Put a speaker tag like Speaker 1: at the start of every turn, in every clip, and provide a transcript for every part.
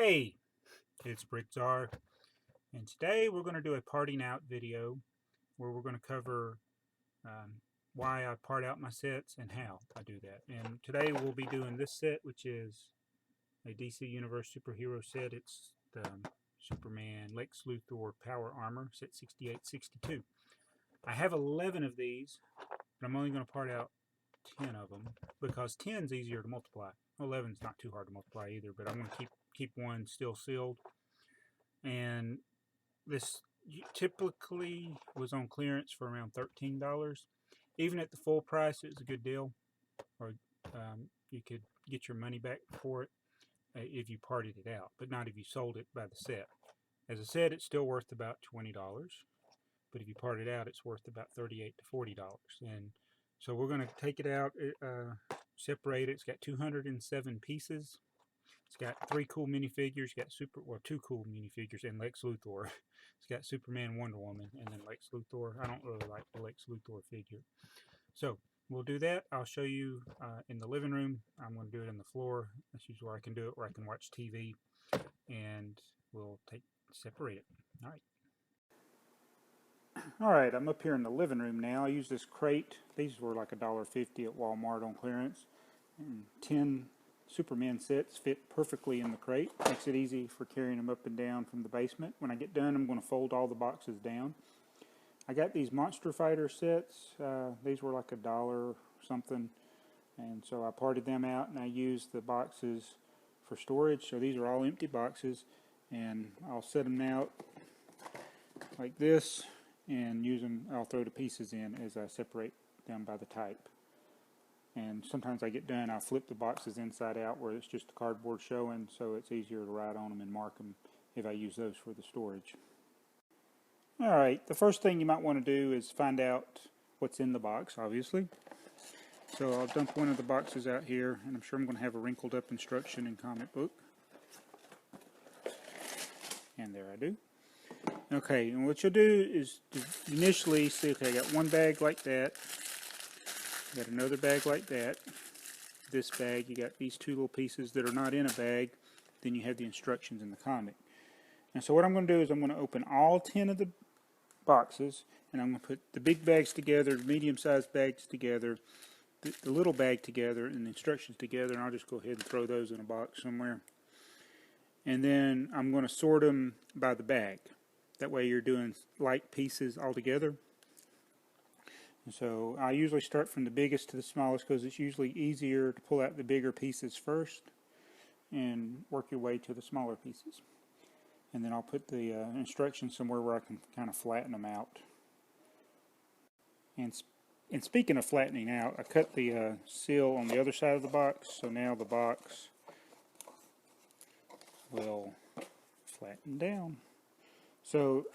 Speaker 1: Hey, it's BrickTsar, and today we're going to do a parting out video where we're going to cover why I part out my sets and how I do that. And today we'll be doing this set, which is a DC Universe superhero set. It's the Superman Lex Luthor Power Armor, set 6862. I have 11 of these, but I'm only going to part out 10 of them because 10 is easier to multiply. 11 is not too hard to multiply either, but I'm going to keep one still sealed. And this typically was on clearance for around $13. Even at the full price, it was a good deal, or you could get your money back for it if you parted it out, but not if you sold it by the set. As I said, it's still worth about $20, but if you part it out, it's worth about $38 to $40. And so we're going to take it out, separate it. It's got 207 pieces. It's got 3 cool minifigures. It's got 2 cool minifigures and Lex Luthor. It's got Superman, Wonder Woman, and then Lex Luthor. I don't really like the Lex Luthor figure. So we'll do that. I'll show you in the living room. I'm going to do it on the floor. That's usually where I can do it, where I can watch TV. And we'll separate it. All right. Alright, I'm up here in the living room now. I use this crate. These were like $1.50 at Walmart on clearance. And 10 Superman sets fit perfectly in the crate. Makes it easy for carrying them up and down from the basement. When I get done, I'm going to fold all the boxes down. I got these Monster Fighter sets. These were like $1 something. And so I parted them out and I used the boxes for storage. So these are all empty boxes. And I'll set them out like this and use them. I'll throw the pieces in as I separate them by the type. And sometimes I get done, I'll flip the boxes inside out where it's just the cardboard showing, so it's easier to write on them and mark them if I use those for the storage. Alright, the first thing you might want to do is find out what's in the box, obviously. So I'll dump one of the boxes out here, and I'm sure I'm going to have a wrinkled up instruction and comic book. And there I do. Okay, and what you'll do is initially see, okay, I got one bag like that. Got another bag like that. This bag, you got these 2 little pieces that are not in a bag. Then you have the instructions in the comic. And so what I'm going to do is I'm going to open all 10 of the boxes, and I'm going to put the big bags together, the medium-sized bags together, the little bag together, and the instructions together, and I'll just go ahead and throw those in a box somewhere. And then I'm going to sort them by the bag. That way you're doing like pieces all together. And so I usually start from the biggest to the smallest because it's usually easier to pull out the bigger pieces first and work your way to the smaller pieces. And then I'll put the instructions somewhere where I can kind of flatten them out. And speaking of flattening out, I cut the seal on the other side of the box, so now the box will flatten down. So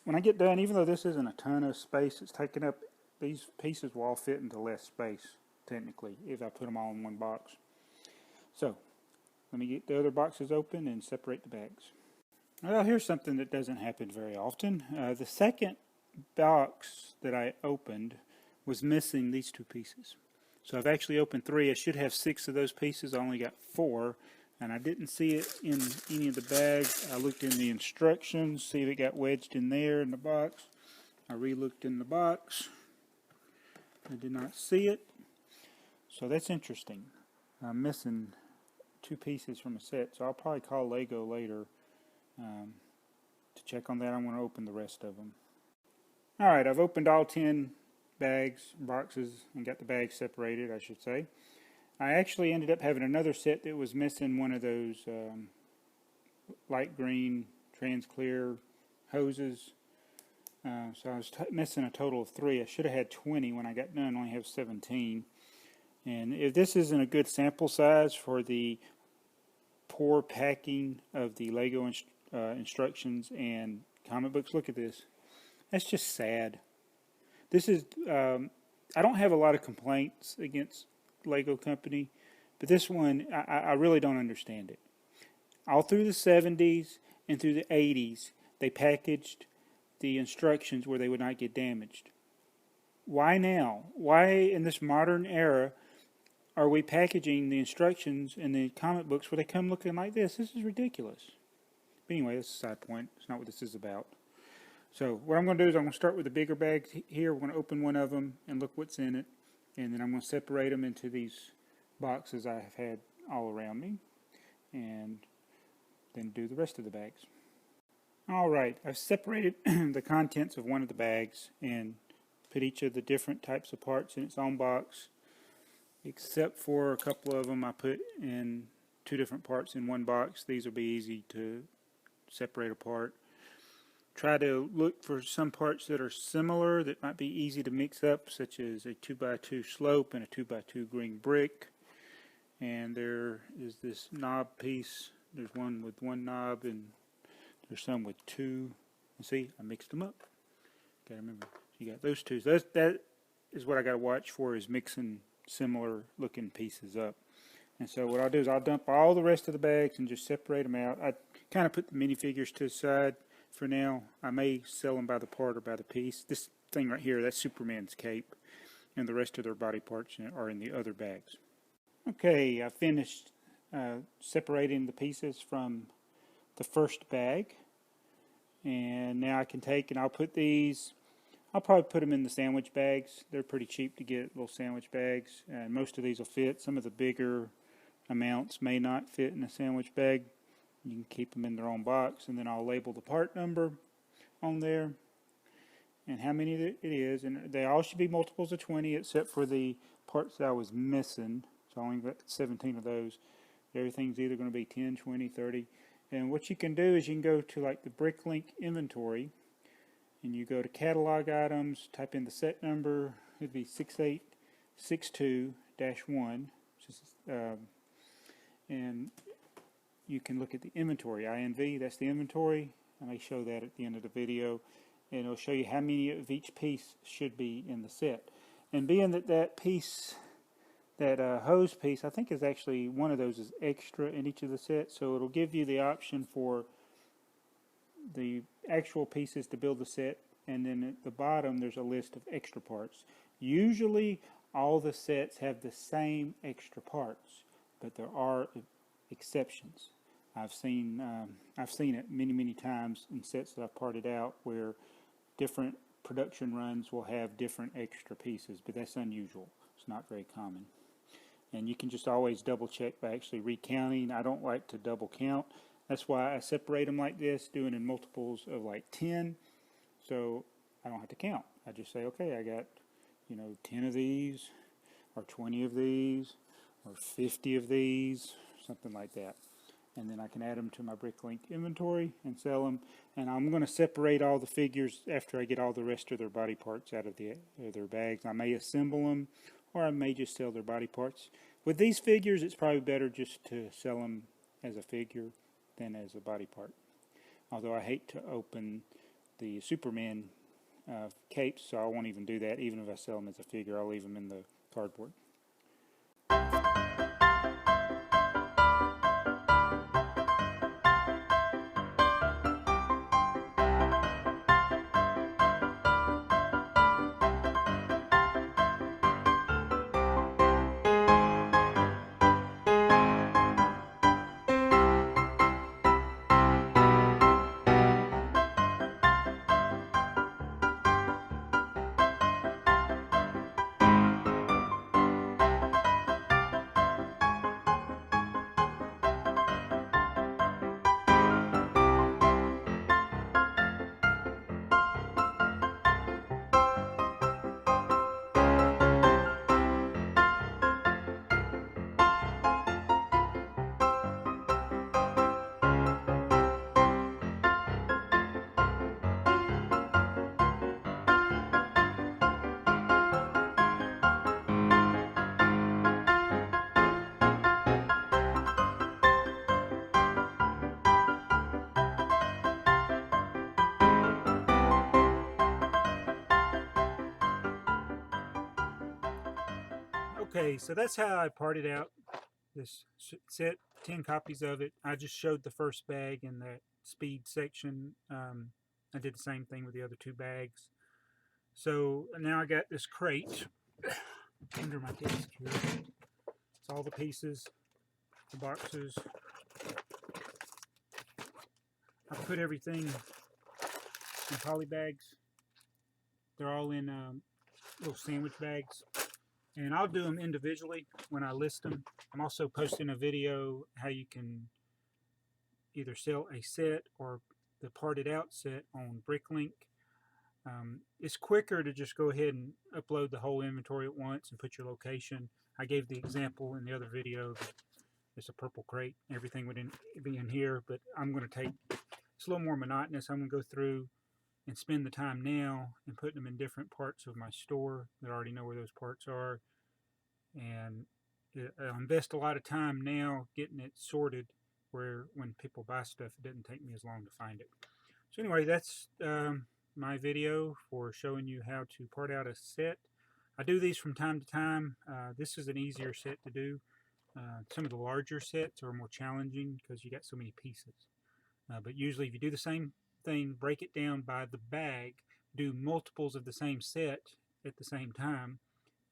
Speaker 1: when I get done, even though this isn't a ton of space it's taking up, these pieces will all fit into less space, technically, if I put them all in one box. So, let me get the other boxes open and separate the bags. Well, here's something that doesn't happen very often. The second box that I opened was missing these 2 pieces. So I've actually opened 3. I should have 6 of those pieces. I only got 4. And I didn't see it in any of the bags. I looked in the instructions, see if it got wedged in there in the box. I re-looked in the box. I did not see it. So that's interesting. I'm missing 2 pieces from a set. So I'll probably call Lego later to check on that. I'm going to open the rest of them. Alright, I've opened all 10 boxes, and got the bags separated, I should say. I actually ended up having another set that was missing one of those light green trans-clear hoses. So I was missing a total of 3. I should have had 20 when I got done. I only have 17. And if this isn't a good sample size for the poor packing of the Lego instructions and comic books, look at this. That's just sad. This is, I don't have a lot of complaints against Lego company, but this one I really don't understand it. All through the 70s and through the 80s they packaged the instructions where they would not get damaged. Why now? Why in this modern era are we packaging the instructions in the comic books where they come looking like this? This is ridiculous. But anyway, that's a side point. It's not what this is about. So what I'm going to do is I'm going to start with the bigger bags here. We're going to open one of them and look what's in it. And then I'm going to separate them into these boxes I have had all around me. And then do the rest of the bags. Alright, I've separated the contents of one of the bags and put each of the different types of parts in its own box. Except for a couple of them I put in two different parts in one box. These will be easy to separate apart. Try to look for some parts that are similar that might be easy to mix up, such as a 2x2 slope and a 2x2 green brick. And there is this knob piece. There's one with one knob and there's some with two. And see, I mixed them up. Gotta remember, you got those two. So that is what I gotta watch for, is mixing similar looking pieces up. And so what I'll do is I'll dump all the rest of the bags and just separate them out. I kind of put the minifigures to the side for now. I may sell them by the part or by the piece. This thing right here, that's Superman's cape, and the rest of their body parts are in the other bags. Okay, I finished separating the pieces from the first bag, and now I can take and I'll put these, I'll probably put them in the sandwich bags. They're pretty cheap to get, little sandwich bags, and most of these will fit. Some of the bigger amounts may not fit in a sandwich bag. You can keep them in their own box, and then I'll label the part number on there and how many it is, and they all should be multiples of 20 except for the parts that I was missing. So I only got 17 of those. Everything's either going to be 10, 20, 30. And what you can do is you can go to like the Bricklink inventory, and you go to catalog items, type in the set number. It'd be 6862-1, and you can look at the inventory. INV, that's the inventory. I may show that at the end of the video, and it'll show you how many of each piece should be in the set. And being that that piece, that hose piece, I think is actually one of those is extra in each of the sets, so it'll give you the option for the actual pieces to build the set, and then at the bottom there's a list of extra parts. Usually all the sets have the same extra parts, but there are exceptions. I've seen it many times in sets that I've parted out where different production runs will have different extra pieces, but that's unusual. It's not very common. And you can just always double check by actually recounting. I don't like to double count. That's why I separate them like this, doing in multiples of like 10, so I don't have to count. I just say, okay, I got 10 of these, or 20 of these, or 50 of these, something like that. And then I can add them to my Bricklink inventory and sell them. And I'm going to separate all the figures after I get all the rest of their body parts out of their bags. I may assemble them, or I may just sell their body parts. With these figures, it's probably better just to sell them as a figure than as a body part. Although I hate to open the Superman capes, so I won't even do that. Even if I sell them as a figure, I'll leave them in the cardboard. Okay, so that's how I parted out this set, 10 copies of it. I just showed the first bag in that speed section. I did the same thing with the other two bags. So now I got this crate under my desk here. all the pieces, the boxes. I put everything in poly bags. They're all in little sandwich bags. And I'll do them individually when I list them. I'm also posting a video how you can either sell a set or the parted out set on Bricklink. It's quicker to just go ahead and upload the whole inventory at once and put your location. I gave the example in the other video. It's a purple crate. Everything would be in here, but I'm going to take, it's a little more monotonous. I'm going to go through and spend the time now and putting them in different parts of my store that I already know where those parts are. And I invest a lot of time now getting it sorted where when people buy stuff, it doesn't take me as long to find it. So anyway, that's my video for showing you how to part out a set. I do these from time to time. This is an easier set to do. Some of the larger sets are more challenging because you got so many pieces. But usually if you do the same thing, break it down by the bag, do multiples of the same set at the same time,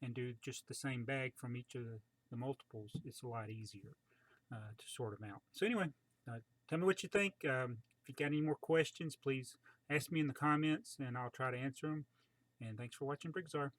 Speaker 1: and do just the same bag from each of the multiples, it's a lot easier to sort them out. So anyway, tell me what you think. If you got any more questions, please ask me in the comments and I'll try to answer them. And thanks for watching BrickTsar.